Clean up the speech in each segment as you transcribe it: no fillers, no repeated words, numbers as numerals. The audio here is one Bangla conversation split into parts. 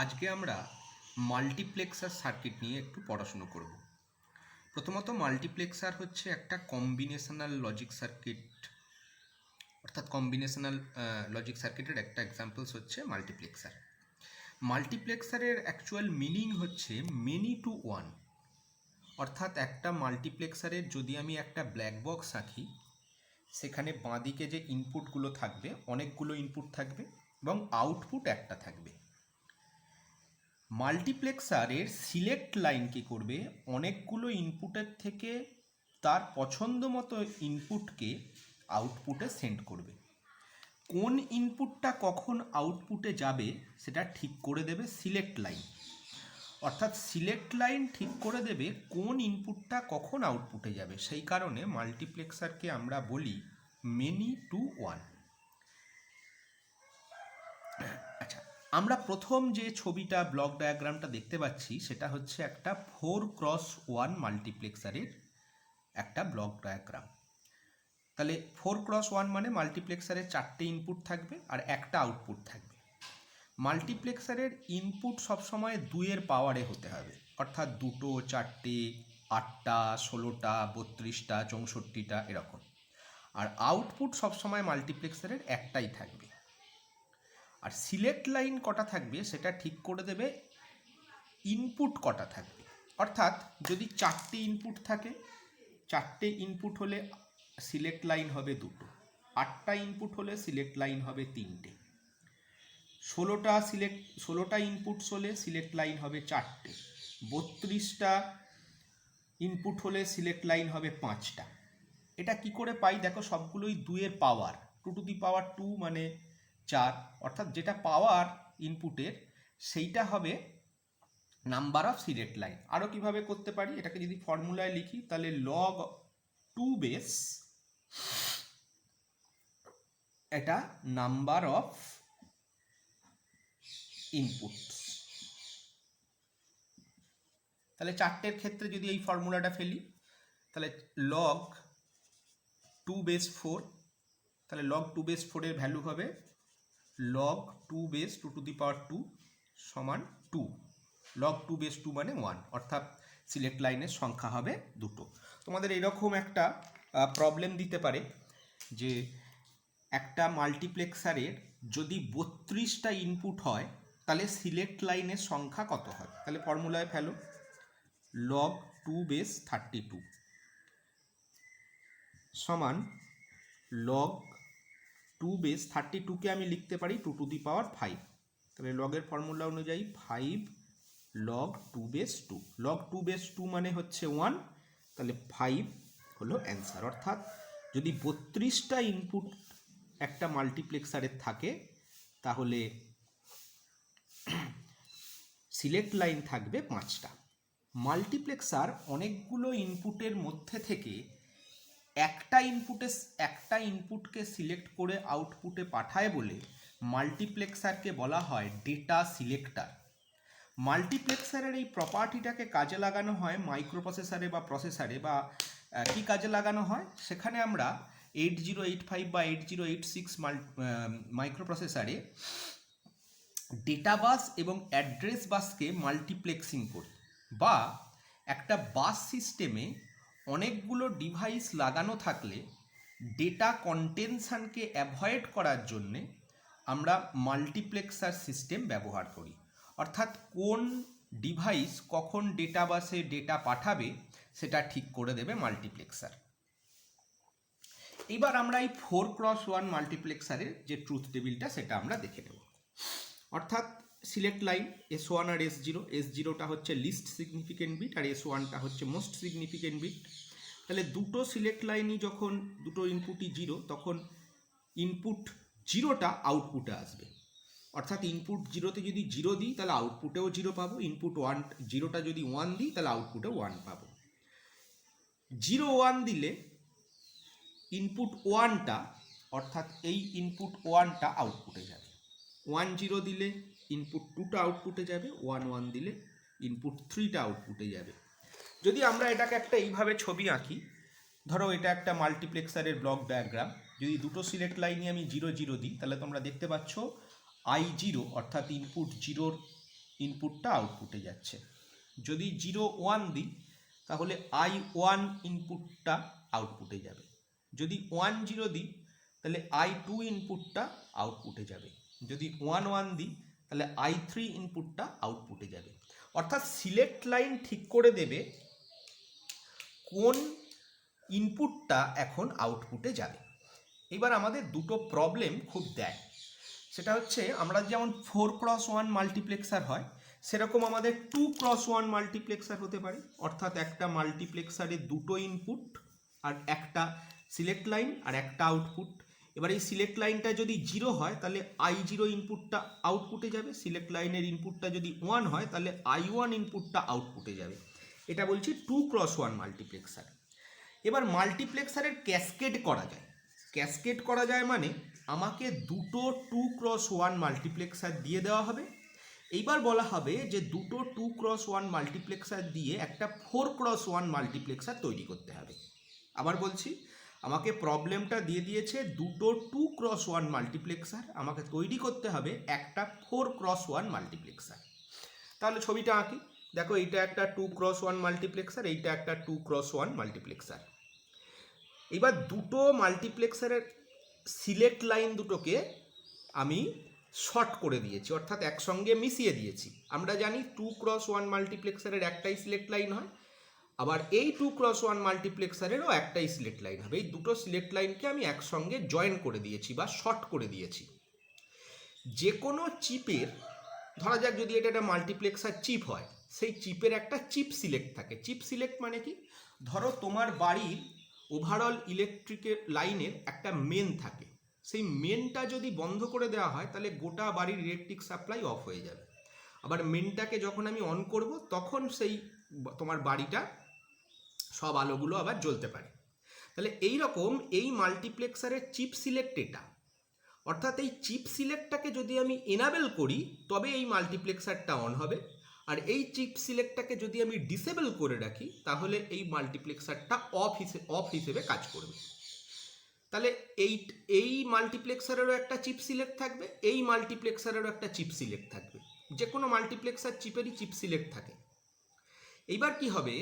আজকে আমরা মাল্টিপ্লেক্সার সার্কিট নিয়ে একটু পড়াশুনো করব। প্রথমত মাল্টিপ্লেক্সার হচ্ছে একটা কম্বিনেশনাল লজিক সার্কিট, অর্থাৎ কম্বিনেশনাল লজিক সার্কিটের একটা এক্সাম্পলস হচ্ছে মাল্টিপ্লেক্সার। মাল্টিপ্লেক্সারের অ্যাকচুয়াল মিনিং হচ্ছে মেনি টু ওয়ান, অর্থাৎ একটা মাল্টিপ্লেক্সারের যদি আমি একটা ব্ল্যাক বক্স আঁকি, সেখানে বাঁদিকে যে ইনপুটগুলো থাকবে অনেকগুলো ইনপুট থাকবে এবং আউটপুট একটা থাকবে। মাল্টিপ্লেক্সারের সিলেক্ট লাইন কী করবে, অনেকগুলো ইনপুটের থেকে তার পছন্দ মতো ইনপুটকে আউটপুটে সেন্ড করবে। কোন ইনপুটটা কখন আউটপুটে যাবে সেটা ঠিক করে দেবে সিলেক্ট লাইন, অর্থাৎ সিলেক্ট লাইন ঠিক করে দেবে কোন ইনপুটটা কখন আউটপুটে যাবে। সেই কারণে মাল্টিপ্লেক্সারকে আমরা বলি মেনি টু ওয়ান। আচ্ছা, আমরা প্রথম যে ছবিটা ব্লক ডায়াগ্রামটা দেখতে পাচ্ছি সেটা হচ্ছে একটা 4x1 মাল্টিপ্লেক্সারের একটা ব্লক ডায়াগ্রাম। তাহলে 4x1 মানে মাল্টিপ্লেক্সারের 4টে ইনপুট থাকবে আর একটা আউটপুট থাকবে। মাল্টিপ্লেক্সারের ইনপুট সবসময় 2-এর পাওয়ারে হতে হবে, অর্থাৎ 2টো, 4টে, 8টা, 16টা, 32টা, 64টা এরকম। আর আউটপুট সবসময় মাল্টিপ্লেক্সারের একটাই থাকবে। আর সিলেক্ট লাইন কটা থাকবে সেটা ঠিক করে দেবে ইনপুট কটা থাকবে, অর্থাৎ যদি 4টে ইনপুট থাকে, 4টে ইনপুট হলে সিলেক্ট লাইন হবে 2টো, 8টা ইনপুট হলে সিলেক্ট লাইন হবে 3টে, 16টা ইনপুটস হলে সিলেক্ট লাইন হবে 4টে, 32টা ইনপুট হলে সিলেক্ট লাইন হবে 5টা। এটা কি করে পাই দেখো, সবগুলোই 2-এর পাওয়ার, 2 মানে 4, অর্থাৎ যেটা পাওয়ার ইনপুটের সেইটা হবে নাম্বার অফ সিলেক্ট লাইন। আরও কিভাবে করতে পারি, এটাকে যদি ফর্মুলায় লিখি তাহলে লগ 2 বেস, এটা নাম্বার অফ ইনপুট। তাহলে 4টের ক্ষেত্রে যদি এই ফর্মুলাটা ফেলি তাহলে লগ 2 বেস 4, তাহলে লগ 2 বেস 4 এর ভ্যালু হবে লগ 2 বেস 2 সমান 2। লগ 2 বেস 2 মানে 1, অর্থাৎ সিলেক্ট লাইনের সংখ্যা হবে 2টো। তোমাদের এরকম একটা প্রবলেম দিতে পারে যে একটা মাল্টিপ্লেক্সারের যদি 32টা ইনপুট হয় তাহলে সিলেক্ট লাইনের সংখ্যা কত হয়। তাহলে ফর্মুলায় ফেলো, লগ 2 বেস 32 সমান লগ 2 বেস 32কে আমি লিখতে পারি 2⁵। তাহলে লগের ফর্মুলা অনুযায়ী 5 লগ 2 বেস 2, লগ 2 বেস 2 মানে হচ্ছে 1, তাহলে 5 হলো অ্যান্সার। অর্থাৎ যদি 32টা ইনপুট একটা মাল্টিপ্লেক্সারের থাকে তাহলে সিলেক্ট লাইন থাকবে 5টা। মাল্টিপ্লেক্সার অনেকগুলো ইনপুটের মধ্যে থেকে একটা ইনপুটকে সিলেক্ট করে আউটপুটে পাঠায় বলে মাল্টিপ্লেক্সারকে বলা হয় ডেটা সিলেক্টার। মাল্টিপ্লেক্সারের এই প্রপার্টিটাকে কাজে লাগানো হয় মাইক্রোপ্রসেসরে বা প্রসেসরে, বা কি কাজে লাগানো হয় সেখানে আমরা 8085 বা 8086 মাইক্রোপ্রসেসরে ডেটা বাস এবং অ্যাড্রেস বাসকে মাল্টিপ্লেক্সিং করি, বা একটা বাস সিস্টেমে অনেকগুলো ডিভাইস লাগানো থাকলে ডেটা কন্টেনশনকে অ্যাভয়েড করার জন্যে আমরা মাল্টিপ্লেক্সার সিস্টেম ব্যবহার করি। অর্থাৎ কোন ডিভাইস কখন ডেটা বাসে ডেটা পাঠাবে সেটা ঠিক করে দেবে মাল্টিপ্লেক্সার। এবার আমরা এই 4x1 মাল্টিপ্লেক্সারের যে ট্রুথ টেবিলটা সেটা আমরা দেখে নেব। অর্থাৎ সিলেক্ট লাইন S1 আর S0, S0টা হচ্ছে লিস্ট সিগনিফিকেন্ট বিট আর S1টা হচ্ছে মোস্ট সিগনিফিকেন্ট বিট। তাহলে দুটো সিলেক্ট লাইনই যখন দুটো ইনপুটই 0, তখন ইনপুট 0টা আউটপুটে আসবে। অর্থাৎ ইনপুট 0তে যদি 0 দিই তাহলে আউটপুটেও 0 পাবো, ইনপুট 0টা যদি 1 দিই তাহলে আউটপুটে 1 পাবো। 0 1 দিলে ইনপুট 1টা, অর্থাৎ এই ইনপুট 1টা আউটপুটে যাবে। 1 0 দিলে ইনপুট 2টা আউটপুটে যাবে, 1 1 দিলে ইনপুট 3টা আউটপুটে যাবে। যদি আমরা এটাকে একটা এইভাবে ছবি আঁকি, ধরো এটা একটা মাল্টিপ্লেক্সারের ব্লক ডায়াগ্রাম, যদি দুটো সিলেক্ট লাইনে আমি 0 0 দিই তাহলে তোমরা দেখতে পাচ্ছ I0 অর্থাৎ ইনপুট 0-র ইনপুটটা আউটপুটে যাচ্ছে। যদি 0 1 দিই তাহলে I1 ইনপুটটা আউটপুটে যাবে। যদি 1 0 দিই তাহলে I2 ইনপুটটা আউটপুটে যাবে। যদি 1 1 দিই তাহলে I3 ইনপুটটা আউটপুটে যাবে। অর্থাৎ সিলেক্ট লাইন ঠিক করে দেবে কোন ইনপুটটা এখন আউটপুটে যাবে। এবার আমাদের দুটো প্রবলেম খুব দেয়, সেটা হচ্ছে আমরা যেমন 4x1 মাল্টিপ্লেক্সার হয় সেরকম আমাদের 2x1 মাল্টিপ্লেক্সার হতে পারে। অর্থাৎ একটা মাল্টিপ্লেক্সারে দুটো ইনপুট আর একটা সিলেক্ট লাইন আর একটা আউটপুট। এবার এই সিলেক্ট লাইনটা যদি 0 হয় তাহলে I0 ইনপুটটা আউটপুটে যাবে, সিলেক্ট লাইনের ইনপুটটা যদি 1 হয় তাহলে I1 ইনপুটটা আউটপুটে যাবে। এটা বলছি 2x1 মাল্টিপ্লেক্সার। এবার মাল্টিপ্লেক্সারের ক্যাসকেড করা যায়। ক্যাসকেড করা যায় মানে আমাকে দুটো 2x1 মাল্টিপ্লেক্সার দিয়ে দেওয়া হবে। এইবার বলা হবে যে দুটো 2x1 মাল্টিপ্লেক্সার দিয়ে একটা 4x1 মাল্টিপ্লেক্সার তৈরি করতে হবে। আবার বলছি, আমাকে প্রবলেমটা দিয়ে দিয়েছে দুটো 2x1 মাল্টিপ্লেক্সার, আমাকে তৈরি করতে হবে একটা 4x1 মাল্টিপ্লেক্সার। তাহলে ছবিটা আঁকি। দেখো এইটা একটা 2x1 মাল্টিপ্লেক্সার, এইটা একটা 2x1 মাল্টিপ্লেক্সার। এবার দুটো মাল্টিপ্লেক্সারের সিলেক্ট লাইন দুটোকে আমি শর্ট করে দিয়েছি, অর্থাৎ একসঙ্গে মিশিয়ে দিয়েছি। আমরা জানি 2x1 মাল্টিপ্লেক্সারের একটাই সিলেক্ট লাইন হয়, আবার এই 2x1 মাল্টিপ্লেক্সারেরও একটাই সিলেক্ট লাইন হবে। এই দুটো সিলেক্ট লাইনকে আমি একসঙ্গে জয়েন করে দিয়েছি বা শর্ট করে দিয়েছি। যে কোনো চিপের, ধরা যাক যদি এটা একটা মাল্টিপ্লেক্সার চিপ হয়, সেই চিপের একটা চিপ সিলেক্ট থাকে। চিপ সিলেক্ট মানে কি? ধরো তোমার বাড়ির ওভারঅল ইলেকট্রিকের লাইনের একটা মেন থাকে, সেই মেনটা যদি বন্ধ করে দেওয়া হয় তাহলে গোটা বাড়ির ইলেকট্রিক সাপ্লাই অফ হয়ে যাবে। আবার মেনটাকে যখন আমি অন করব তখন সেই তোমার বাড়িটা সব আলোগুলো আবার জ্বলতে পারে। তাহলে এই রকম এই মাল্টিপ্লেক্সারের চিপ সিলেক্ট এটা, অর্থাৎ এই চিপ সিলেক্টটাকে যদি আমি এনাবেল করি তবে এই মাল্টিপ্লেক্সারটা অন হবে, আর এই চিপ সিলেক্টটাকে যদি আমি ডিসেবল করে রাখি তাহলে এই মাল্টিপ্লেক্সারটা অফ হিসেবে কাজ করবে। তাহলে এই মাল্টিপ্লেক্সারেরও একটা চিপ সিলেক্ট থাকবে, এই মাল্টিপ্লেক্সারেরও একটা চিপ সিলেক্ট থাকবে। যে কোনো মাল্টিপ্লেক্সার চিপেরই চিপ সিলেক্ট থাকে। এইবার কি হবে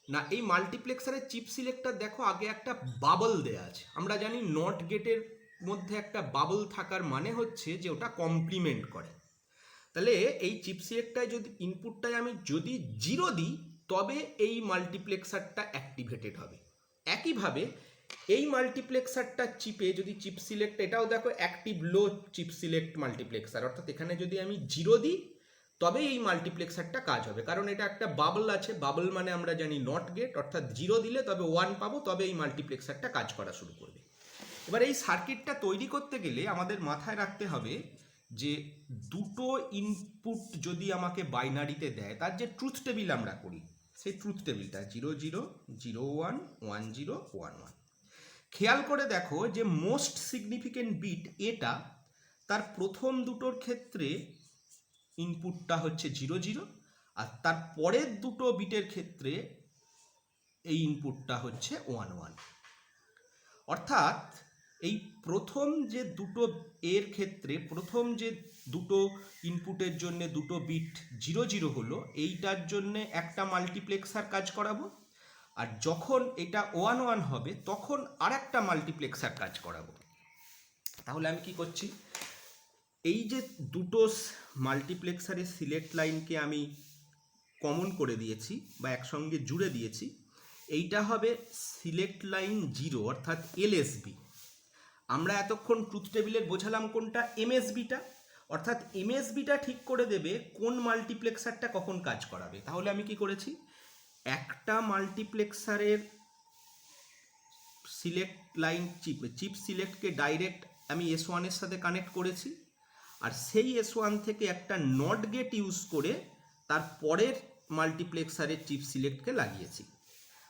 না, এই মাল্টিপ্লেক্সারের চিপ সিলেক্টটা দেখো আগে একটা বাবল দেয়া আছে। আমরা জানি নট গেটের মধ্যে একটা বাবল থাকার মানে হচ্ছে যে ওটা কমপ্লিমেন্ট করে। তাহলে এই চিপ সিলেক্টটায় যদি ইনপুটটায় আমি যদি 0 দিই তবে এই মাল্টিপ্লেক্সারটা অ্যাক্টিভেটেড হবে। একইভাবে এই মাল্টিপ্লেক্সারটা চিপে যদি চিপ সিলেক্ট, এটাও দেখো অ্যাক্টিভ লো চিপ সিলেক্ট মাল্টিপ্লেক্সার, অর্থাৎ এখানে যদি আমি 0 দিই তবে এই মাল্টিপ্লেক্সারটা কাজ হবে, কারণ এটা একটা বাবল আছে। বাবল মানে আমরা জানি নট গেট, অর্থাৎ 0 দিলে তবে 1 পাবো, তবে এই মাল্টিপ্লেক্সারটা কাজ করা শুরু করবে। এবার এই সার্কিটটা তৈরি করতে গেলে আমাদের মাথায় রাখতে হবে যে দুটো ইনপুট যদি আমাকে বাইনারিতে দেয় তার যে ট্রুথ টেবিল আমরা করি, সেই ট্রুথ টেবিলটা 0 0 0 1 1 0 1 1। খেয়াল করে দেখো যে মোস্ট সিগনিফিকেন্ট বিট এটা, তার প্রথম দুটোর ক্ষেত্রে ইনপুটটা হচ্ছে 0 0, আর তার পরের দুটো বিটের ক্ষেত্রে এই ইনপুটটা হচ্ছে 1 1। অর্থাৎ এই প্রথম যে দুটো এর ক্ষেত্রে প্রথম যে দুটো ইনপুটের জন্য দুটো বিট 0 0 হলো, এইটার জন্য একটা মাল্টিপ্লেক্সার কাজ করাবো, আর যখন এটা 1 1 হবে তখন আর একটা মাল্টিপ্লেক্সার কাজ করাবো। তাহলে আমি কি করছি, এই যে দুটো মাল্টিপ্লেক্সারের সিলেক্ট লাইনকে আমি কমন করে দিয়েছি বা একসঙ্গে জুড়ে দিয়েছি, এইটা হবে সিলেক্ট লাইন 0 অর্থাৎ এলএসবি। আমরা এতক্ষণ ট্রুথ টেবিলের বোঝালাম কোনটা, এমএসবিটা, অর্থাৎ এমএসবিটা ঠিক করে দেবে কোন মাল্টিপ্লেক্সারটা কখন কাজ করাবে। তাহলে আমি কি করেছি, একটা মাল্টিপ্লেক্সারের সিলেক্ট লাইন চিপ সিলেক্টকে ডাইরেক্ট আমি S1 এর সাথে কানেক্ট করেছি, আর সেই S1 থেকে একটা নট গেট ইউজ করে তার পরের মাল্টিপ্লেক্সারের চিপ সিলেক্টকে লাগিয়েছি।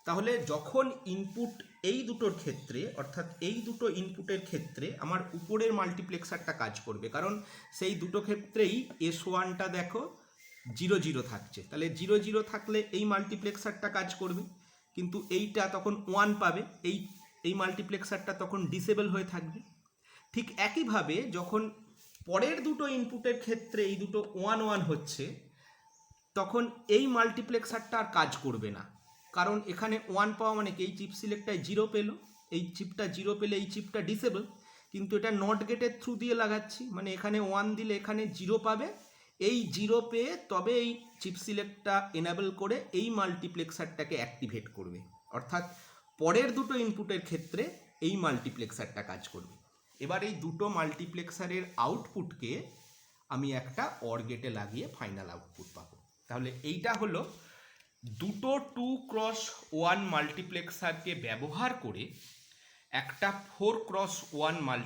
তাহলে যখন ইনপুট এই দুটোর ক্ষেত্রে, অর্থাৎ এই দুটো ইনপুটের ক্ষেত্রে আমার উপরের মাল্টিপ্লেক্সারটা কাজ করবে, কারণ সেই দুটো ক্ষেত্রেই S1টা দেখো 0 0 থাকছে, তাহলে 0 0 থাকলে এই মাল্টিপ্লেক্সারটা কাজ করবে, কিন্তু এইটা তখন 1 পাবে, এই মাল্টিপ্লেক্সারটা তখন ডিসেবল হয়ে থাকবে। ঠিক একইভাবে যখন পরের দুটো ইনপুটের ক্ষেত্রে এই দুটো 1 1 হচ্ছে, তখন এই মাল্টিপ্লেক্সারটা আর কাজ করবে না, কারণ এখানে 1 পাওয়া মানে কি এই চিপ সিলেক্টটায় 0 পেলো, এই চিপটা 0 পেলে এই চিপটা ডিসেবল, কিন্তু এটা নট গেটের থ্রু দিয়ে লাগাচ্ছি, মানে এখানে 1 দিলে এখানে 0 পাবে, এই 0 পেয়ে তবে এই চিপ সিলেক্টটা এনেবল করে এই মাল্টিপ্লেক্সারটাকে অ্যাক্টিভেট করবে, অর্থাৎ পরের দুটো ইনপুটের ক্ষেত্রে এই মাল্টিপ্লেক্সারটা কাজ করবে। এবার এই দুটো মাল্টিপ্লেক্সারের আউটপুটকে আমি একটা অর গেটে লাগিয়ে ফাইনাল আউটপুট পাবো। তাহলে এইটা হলো দুটো 2x1 মাল্টিপ্লেক্সারকে ব্যবহার করে একটা 4x1 মাল্টি